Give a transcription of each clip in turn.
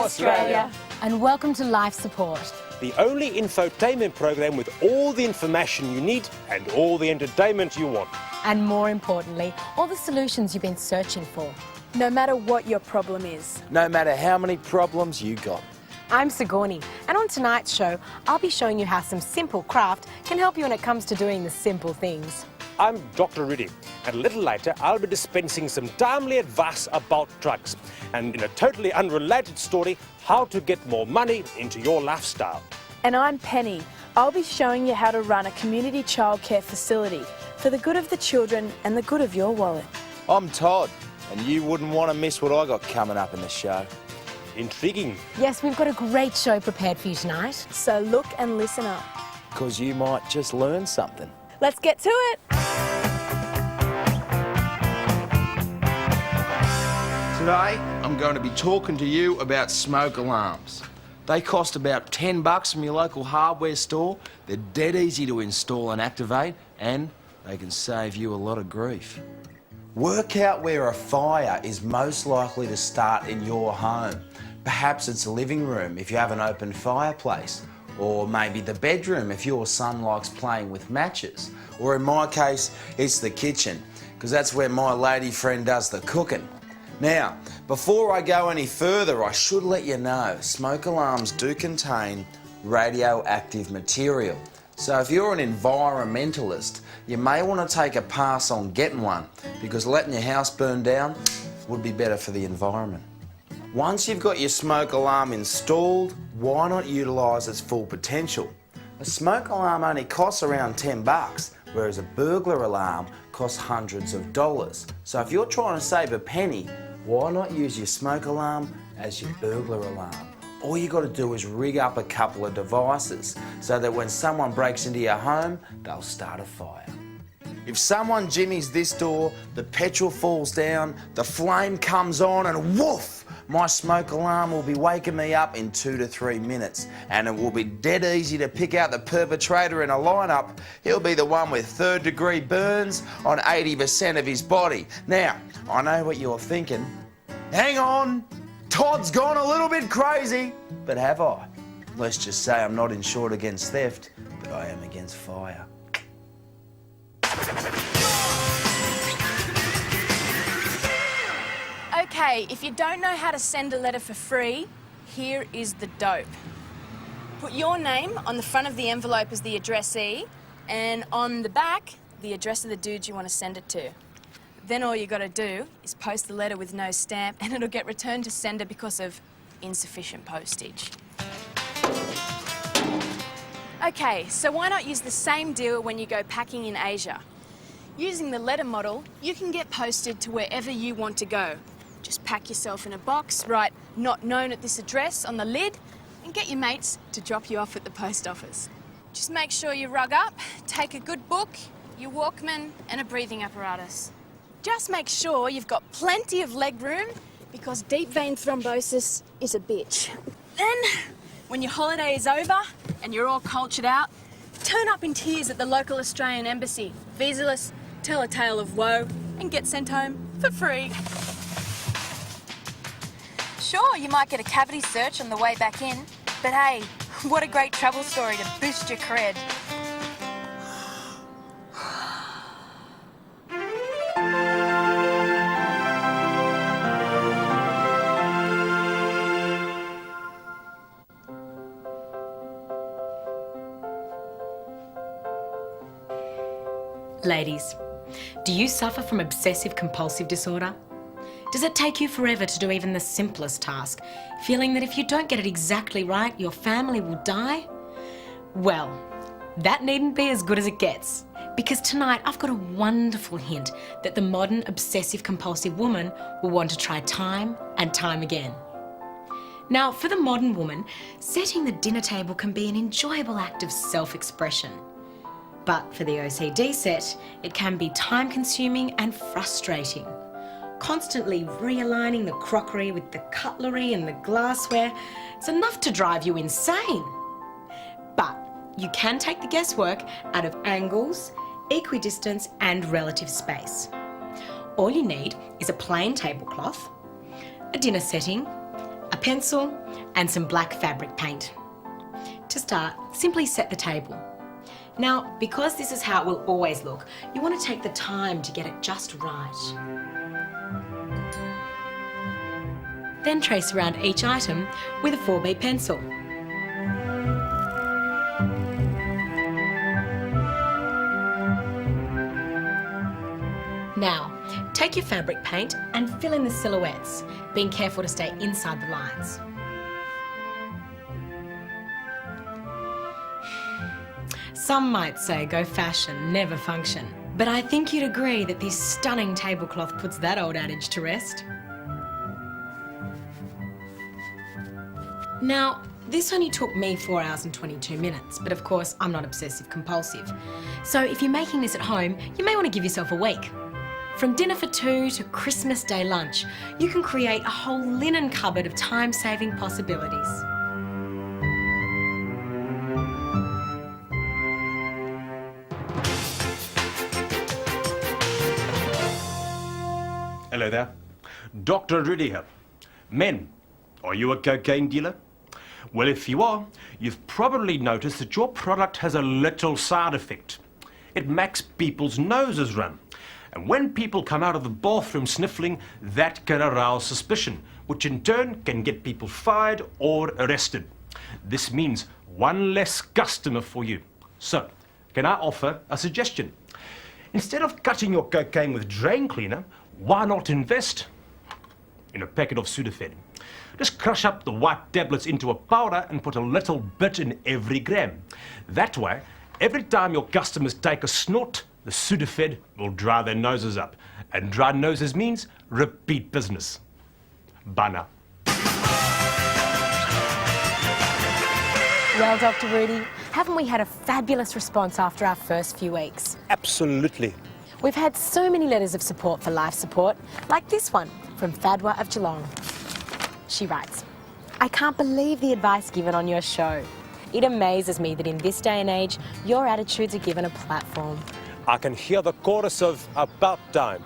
Australia. And welcome to Life Support, the only infotainment program with all the information you need and all the entertainment you want. and more importantly, all the solutions you've been searching for. No matter what your problem is. No matter how many problems you got. I'm Sigourney, and on tonight's show, I'll be showing you how some simple craft can help you when it comes to doing the simple things. I'm Dr. Riddy, and a little later I'll be dispensing some timely advice about drugs, and in a totally unrelated story, how to get more money into your lifestyle. And I'm Penny. I'll be showing you how to run a community childcare facility for the good of the children and the good of your wallet. I'm Todd, and you wouldn't want to miss what I got coming up in the show. Intriguing. Yes, we've got a great show prepared for you tonight. So look and listen up. Because you might just learn something. Let's get to it. Today, I'm going to be talking to you about smoke alarms. They cost about $10 from your local hardware store. They're dead easy to install and activate, and they can save you a lot of grief. Work out where a fire is most likely to start in your home. Perhaps it's the living room if you have an open fireplace, or maybe the bedroom if your son likes playing with matches, or in my case, it's the kitchen, because that's where my lady friend does the cooking. Now, before I go any further, I should let you know smoke alarms do contain radioactive material. So if you're an environmentalist, you may want to take a pass on getting one, because letting your house burn down would be better for the environment. Once you've got your smoke alarm installed, why not utilise its full potential? A smoke alarm only costs around $10, whereas a burglar alarm costs hundreds of dollars. So if you're trying to save a penny, why not use your smoke alarm as your burglar alarm? All you got to do is rig up a couple of devices so that when someone breaks into your home, they'll start a fire. If someone jimmies this door, the petrol falls down, the flame comes on, and woof! My smoke alarm will be waking me up in 2 to 3 minutes, and it will be dead easy to pick out the perpetrator in a lineup. He'll be the one with third-degree burns on 80% of his body. Now, I know what you're thinking. Hang on, Todd's gone a little bit crazy. But have I? Let's just say I'm not insured against theft, but I am against fire. Okay, if you don't know how to send a letter for free, here is the dope. Put your name on the front of the envelope as the addressee, and on the back, the address of the dude you want to send it to. Then all you got to do is post the letter with no stamp, and it'll get returned to sender because of insufficient postage. Okay, so why not use the same deal when you go packing in Asia? Using the letter model, you can get posted to wherever you want to go. Just pack yourself in a box, write "not known at this address" on the lid, and get your mates to drop you off at the post office. Just make sure you rug up, take a good book, your Walkman, and a breathing apparatus. Just make sure you've got plenty of leg room, because deep vein thrombosis is a bitch. Then, when your holiday is over and you're all cultured out, turn up in tears at the local Australian embassy, visaless, tell a tale of woe, and get sent home for free. Sure, you might get a cavity search on the way back in, but hey, what a great travel story to boost your cred. Ladies, do you suffer from obsessive compulsive disorder? Does it take you forever to do even the simplest task, feeling that if you don't get it exactly right, your family will die? Well, that needn't be as good as it gets, because tonight I've got a wonderful hint that the modern obsessive compulsive woman will want to try time and time again. Now, for the modern woman, setting the dinner table can be an enjoyable act of self-expression. But for the OCD set, it can be time-consuming and frustrating. Constantly realigning the crockery with the cutlery and the glassware, it's enough to drive you insane. But you can take the guesswork out of angles, equidistance and relative space. All you need is a plain tablecloth, a dinner setting, a pencil and some black fabric paint. To start, simply set the table. Now, because this is how it will always look, you want to take the time to get it just right. Then trace around each item with a 4B pencil. Now, take your fabric paint and fill in the silhouettes, being careful to stay inside the lines. Some might say go fashion, never function. But I think you'd agree that this stunning tablecloth puts that old adage to rest. Now, this only took me 4 hours and 22 minutes, but of course I'm not obsessive compulsive. So if you're making this at home, you may want to give yourself a week. From dinner for two to Christmas Day lunch, you can create a whole linen cupboard of time-saving possibilities. Hello there. Dr. Rudy here. Men, are you a cocaine dealer? Well, if you are, you've probably noticed that your product has a little side effect. It makes people's noses run. And when people come out of the bathroom sniffling, that can arouse suspicion, which in turn can get people fired or arrested. This means one less customer for you. So, can I offer a suggestion? Instead of cutting your cocaine with drain cleaner, why not invest in a packet of Sudafed? Just crush up the white tablets into a powder and put a little bit in every gram. That way, every time your customers take a snort, the Sudafed will dry their noses up. And dry noses means repeat business. Bye now. Well, Dr. Rudy, haven't we had a fabulous response after our first few weeks? Absolutely. We've had so many letters of support for life support, like this one from Fadwa of Geelong. She writes, I can't believe the advice given on your show. It amazes me that in this day and age, your attitudes are given a platform. I can hear the chorus of About Time.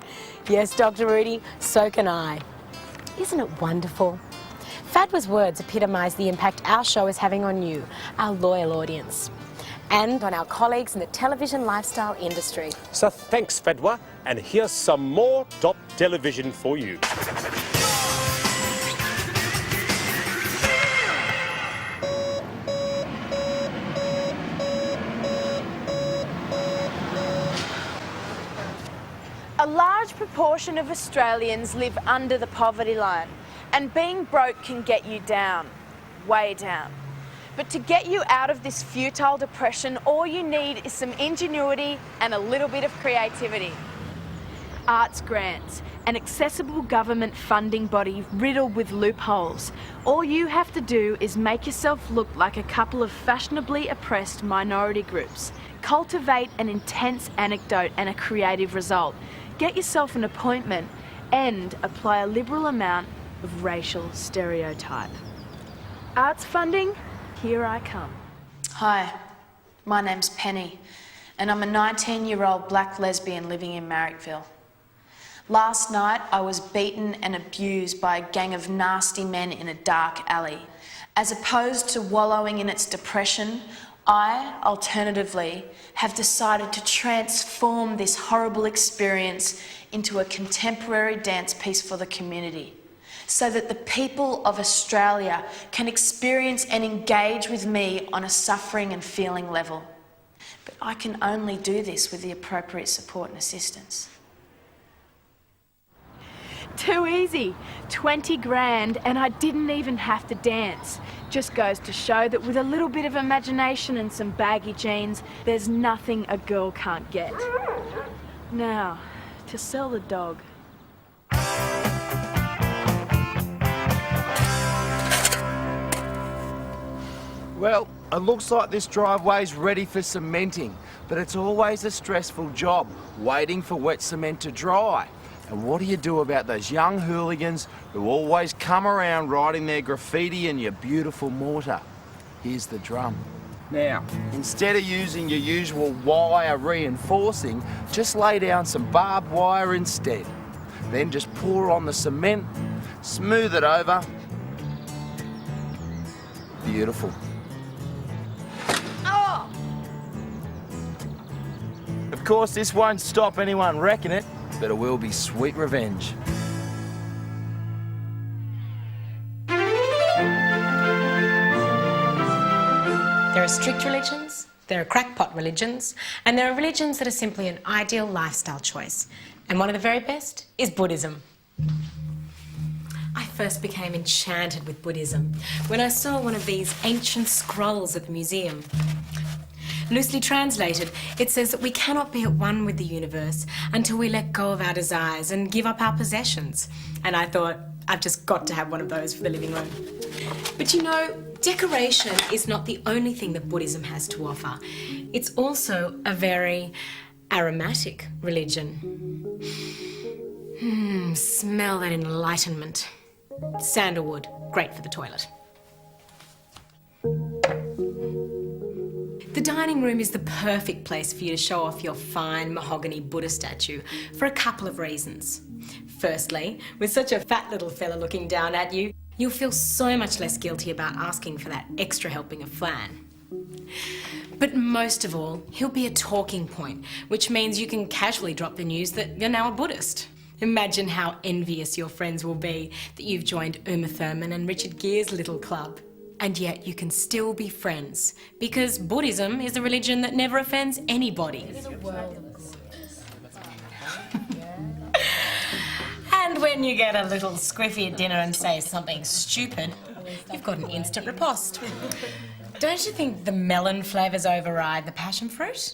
Yes, Dr. Rudy, so can I. Isn't it wonderful? Fadwa's words epitomise the impact our show is having on you, our loyal audience, and on our colleagues in the television lifestyle industry. So thanks, Fadwa, and here's some more top television for you. A large proportion of Australians live under the poverty line, and being broke can get you down, way down. But to get you out of this futile depression, all you need is some ingenuity and a little bit of creativity. Arts grants, an accessible government funding body riddled with loopholes. All you have to do is make yourself look like a couple of fashionably oppressed minority groups. Cultivate an intense anecdote and a creative result. Get yourself an appointment and apply a liberal amount of racial stereotype. Arts funding, here I come. Hi, my name's Penny, and I'm a 19-year-old black lesbian living in Marrickville. Last night, I was beaten and abused by a gang of nasty men in a dark alley. As opposed to wallowing in its depression, I, alternatively, have decided to transform this horrible experience into a contemporary dance piece for the community, so that the people of Australia can experience and engage with me on a suffering and feeling level. But I can only do this with the appropriate support and assistance. Too easy. 20 grand and I didn't even have to dance. Just goes to show that with a little bit of imagination and some baggy jeans, there's nothing a girl can't get. Now, to sell the dog. Well, it looks like this driveway's ready for cementing, but it's always a stressful job, waiting for wet cement to dry. And what do you do about those young hooligans who always come around writing their graffiti in your beautiful mortar? Here's the drum. Now, instead of using your usual wire reinforcing, just lay down some barbed wire instead. Then just pour on the cement, smooth it over. Beautiful. Of course, this won't stop anyone wrecking it, but it will be sweet revenge. There are strict religions, there are crackpot religions, and there are religions that are simply an ideal lifestyle choice. And one of the very best is Buddhism. I first became enchanted with Buddhism when I saw one of these ancient scrolls at the museum. Loosely translated, it says that we cannot be at one with the universe until we let go of our desires and give up our possessions. And I thought, I've just got to have one of those for the living room. But you know, decoration is not the only thing that Buddhism has to offer. It's also a very aromatic religion. Smell that enlightenment. Sandalwood, great for the toilet. The dining room is the perfect place for you to show off your fine mahogany Buddha statue for a couple of reasons. Firstly, with such a fat little fella looking down at you, you'll feel so much less guilty about asking for that extra helping of flan. But most of all, he'll be a talking point, which means you can casually drop the news that you're now a Buddhist. Imagine how envious your friends will be that you've joined Uma Thurman and Richard Gere's little club. And yet you can still be friends, because Buddhism is a religion that never offends anybody. And when you get a little squiffy at dinner and say something stupid, you've got an instant riposte. Don't you think the melon flavours override the passion fruit?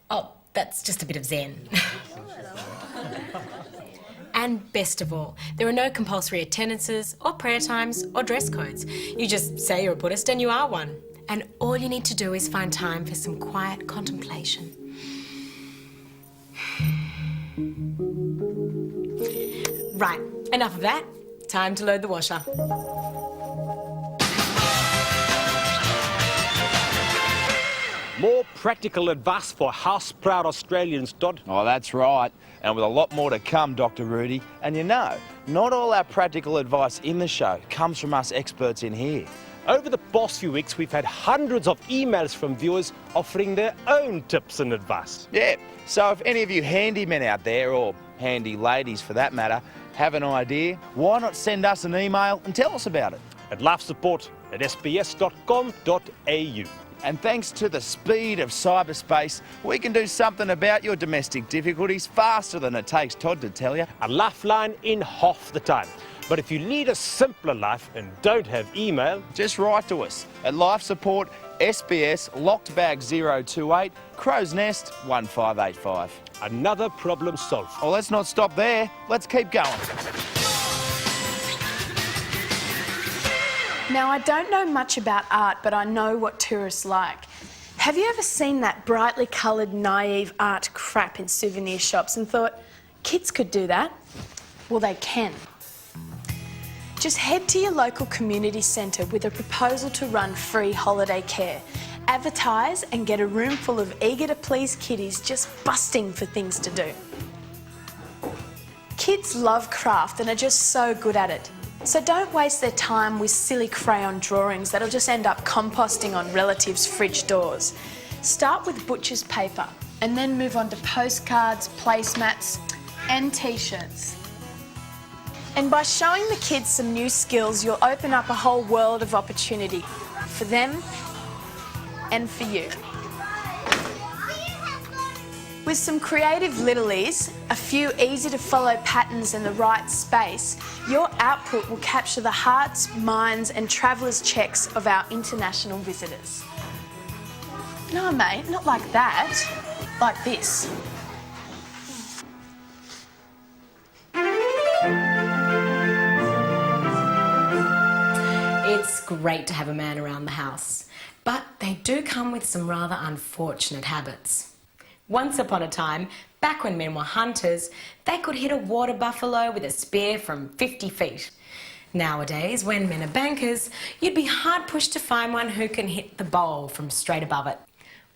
Oh, that's just a bit of Zen. And best of all, there are no compulsory attendances or prayer times or dress codes. You just say you're a Buddhist and you are one. And all you need to do is find time for some quiet contemplation. Right, enough of that. Time to load the washer. More practical advice for house-proud Australians, Dodd. Oh, that's right. And with a lot more to come, Dr. Rudy. And you know, not all our practical advice in the show comes from us experts in here. Over the past few weeks, we've had hundreds of emails from viewers offering their own tips and advice. Yeah, so if any of you handymen out there, or handy ladies for that matter, have an idea, why not send us an email and tell us about it? At lifesupport@sbs.com.au. And thanks to the speed of cyberspace, we can do something about your domestic difficulties faster than it takes Todd to tell you. A lifeline in half the time. But if you lead a simpler life and don't have email, just write to us at Life Support SBS Locked Bag 028 Crow's Nest 1585. another problem solved. Oh, let's not stop there. Let's keep going. Now, I don't know much about art, but I know what tourists like. Have you ever seen that brightly coloured, naive art crap in souvenir shops and thought, kids could do that? Well, they can. Just head to your local community centre with a proposal to run free holiday care. Advertise and get a room full of eager-to-please kiddies just busting for things to do. Kids love craft and are just so good at it. So don't waste their time with silly crayon drawings that'll just end up composting on relatives' fridge doors. Start with butcher's paper and then move on to postcards, placemats and t-shirts. And by showing the kids some new skills, you'll open up a whole world of opportunity for them and for you. With some creative littlies, a few easy-to-follow patterns and the right space, your output will capture the hearts, minds and travellers' checks of our international visitors. No, mate, not like that. Like this. It's great to have a man around the house, but they do come with some rather unfortunate habits. Once upon a time, back when men were hunters, they could hit a water buffalo with a spear from 50 feet. Nowadays, when men are bankers, you'd be hard pushed to find one who can hit the bowl from straight above it.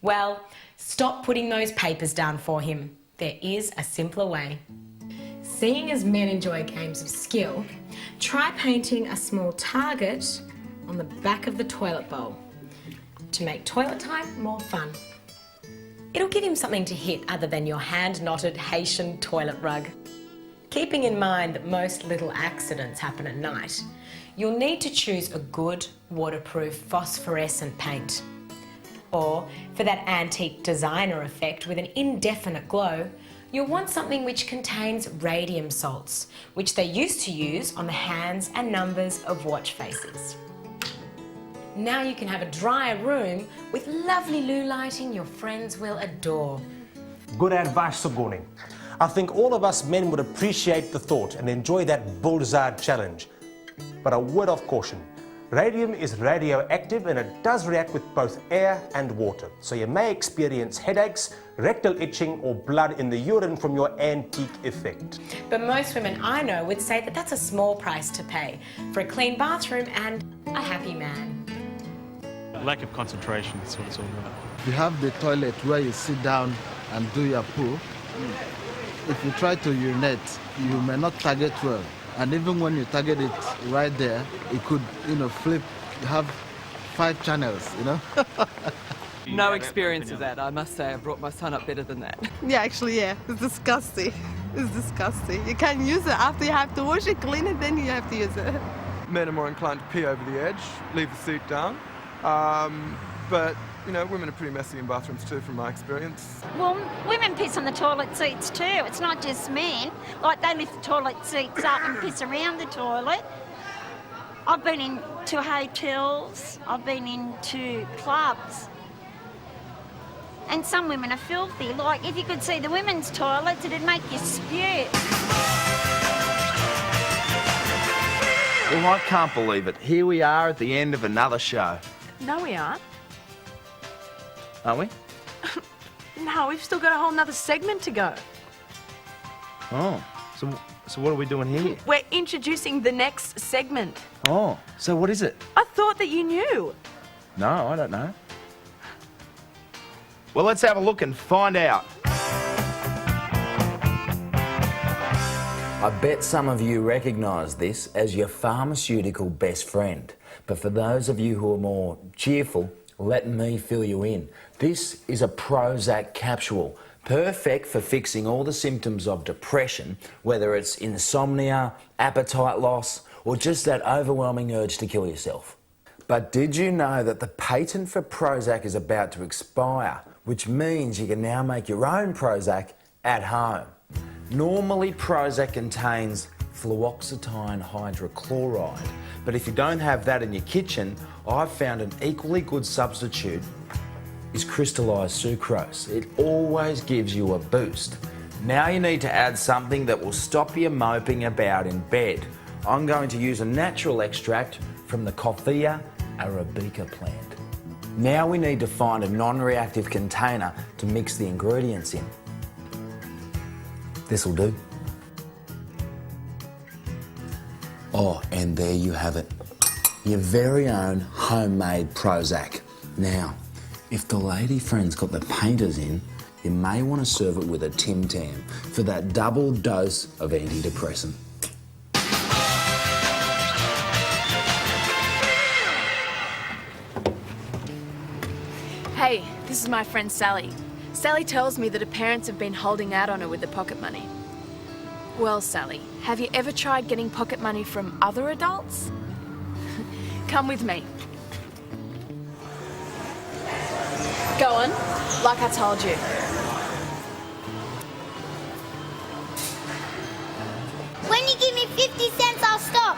Well, stop putting those papers down for him. There is a simpler way. Seeing as men enjoy games of skill, try painting a small target on the back of the toilet bowl to make toilet time more fun. It'll give him something to hit other than your hand-knotted Haitian toilet rug. Keeping in mind that most little accidents happen at night, you'll need to choose a good waterproof phosphorescent paint. Or, for that antique designer effect with an indefinite glow, you'll want something which contains radium salts, which they used to use on the hands and numbers of watch faces. Now you can have a drier room with lovely loo lighting your friends will adore. Good advice, Sigourney. I think all of us men would appreciate the thought and enjoy that bullseye challenge. But a word of caution. Radium is radioactive and it does react with both air and water. So you may experience headaches, rectal itching or blood in the urine from your antique effect. But most women I know would say that that's a small price to pay for a clean bathroom and a happy man. Lack of concentration is what it's all about. You have the toilet where you sit down and do your poo. If you try to urinate, you may not target well. And even when you target it right there, it could, flip. You have 5 channels, No experience of that, I must say. I brought my son up better than that. Yeah, actually, yeah. It's disgusting. It's disgusting. You can't use it after you have to wash it, clean it, then you have to use it. Men are more inclined to pee over the edge, leave the seat down. But, women are pretty messy in bathrooms too, from my experience. Well, women piss on the toilet seats too. It's not just men. Like, they lift the toilet seats up and piss around the toilet. I've been into hotels, I've been into clubs. And some women are filthy. Like, if you could see the women's toilets, it'd make you spew. Well, I can't believe it. Here we are at the end of another show. No, we aren't. Aren't we? No, we've still got a whole nother segment to go. Oh, so what are we doing here? We're introducing the next segment. Oh, so what is it? I thought that you knew. No, I don't know. Well, let's have a look and find out. I bet some of you recognise this as your pharmaceutical best friend. But for those of you who are more cheerful, let me fill you in. This is a Prozac capsule, perfect for fixing all the symptoms of depression, whether it's insomnia, appetite loss, or just that overwhelming urge to kill yourself. But did you know that the patent for Prozac is about to expire, which means you can now make your own Prozac at home? Normally, Prozac contains fluoxetine hydrochloride, but if you don't have that in your kitchen, I've found an equally good substitute is crystallised sucrose. It always gives you a boost. Now you need to add something that will stop you moping about in bed. I'm going to use a natural extract from the Coffea arabica plant. Now we need to find a non-reactive container to mix the ingredients in. This'll do. Oh, and there you have it. Your very own homemade Prozac. Now, if the lady friend's got the painters in, you may want to serve it with a Tim Tam for that double dose of antidepressant. Hey, this is my friend Sally. Sally tells me that her parents have been holding out on her with the pocket money. Well, Sally, have you ever tried getting pocket money from other adults? Come with me. Go on, like I told you. When you give me 50 cents, I'll stop.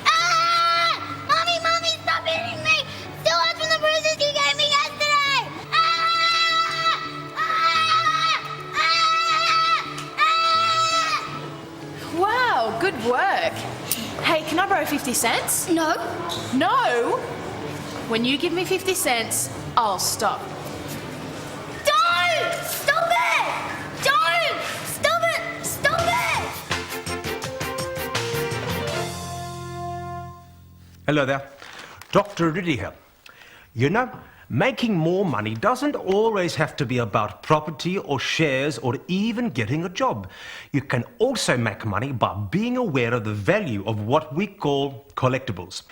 Ah! Mommy, Mommy, stop hitting me! Still out from the bruises you gave me yesterday! Ah! Ah! Ah! Wow, good work. Hey, can I borrow 50 cents? No. No? When you give me 50 cents, I'll stop. Don't! Stop it! Don't! Stop it! Stop it! Hello there. Dr. Riddy here. You know, making more money doesn't always have to be about property or shares or even getting a job. You can also make money by being aware of the value of what we call collectibles.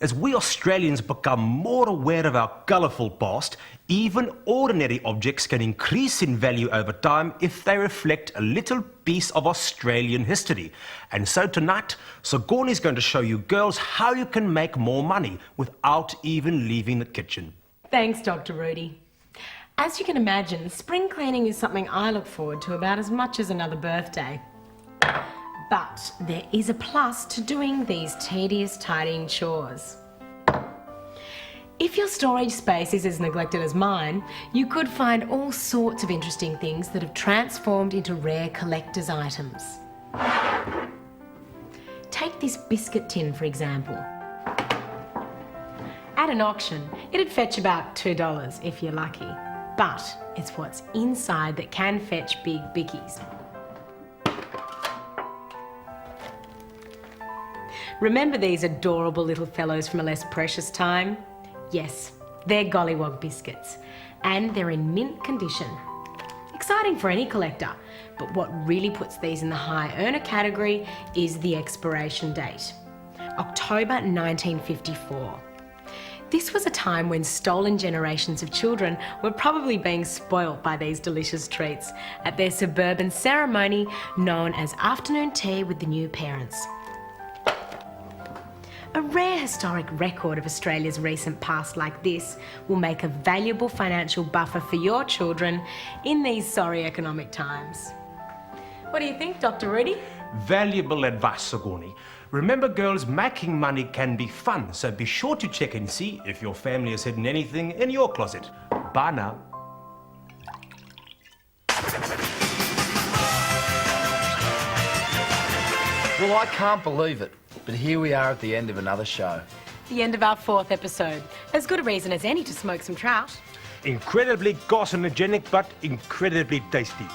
As we Australians become more aware of our colourful past, even ordinary objects can increase in value over time if they reflect a little piece of Australian history. And so tonight, Sigourney is going to show you girls how you can make more money without even leaving the kitchen. Thanks, Dr. Rudy. As you can imagine, spring cleaning is something I look forward to about as much as another birthday. But there is a plus to doing these tedious tidying chores. If your storage space is as neglected as mine, you could find all sorts of interesting things that have transformed into rare collector's items. Take this biscuit tin, for example. At an auction, it'd fetch about $2 if you're lucky. But it's what's inside that can fetch big bickies. Remember these adorable little fellows from a less precious time? Yes, they're Gollywog biscuits, and they're in mint condition. Exciting for any collector, but what really puts these in the high earner category is the expiration date. October 1954. This was a time when stolen generations of children were probably being spoilt by these delicious treats at their suburban ceremony known as afternoon tea with the new parents. A rare historic record of Australia's recent past like this will make a valuable financial buffer for your children in these sorry economic times. What do you think, Dr. Rudy? Valuable advice, Sigourney. Remember, girls, making money can be fun, so be sure to check and see if your family has hidden anything in your closet. Bye now. Well, I can't believe it, but here we are at the end of another show. The end of our 4th episode. As good a reason as any to smoke some trout. Incredibly carcinogenic, but incredibly tasty.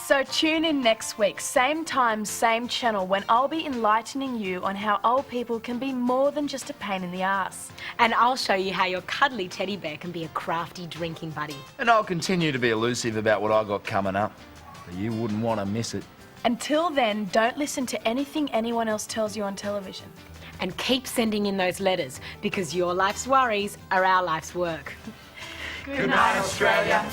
So tune in next week, same time, same channel, when I'll be enlightening you on how old people can be more than just a pain in the ass. And I'll show you how your cuddly teddy bear can be a crafty drinking buddy. And I'll continue to be elusive about what I got coming up, but you wouldn't want to miss it. Until then, don't listen to anything anyone else tells you on television. And keep sending in those letters, because your life's worries are our life's work. Good night, Australia.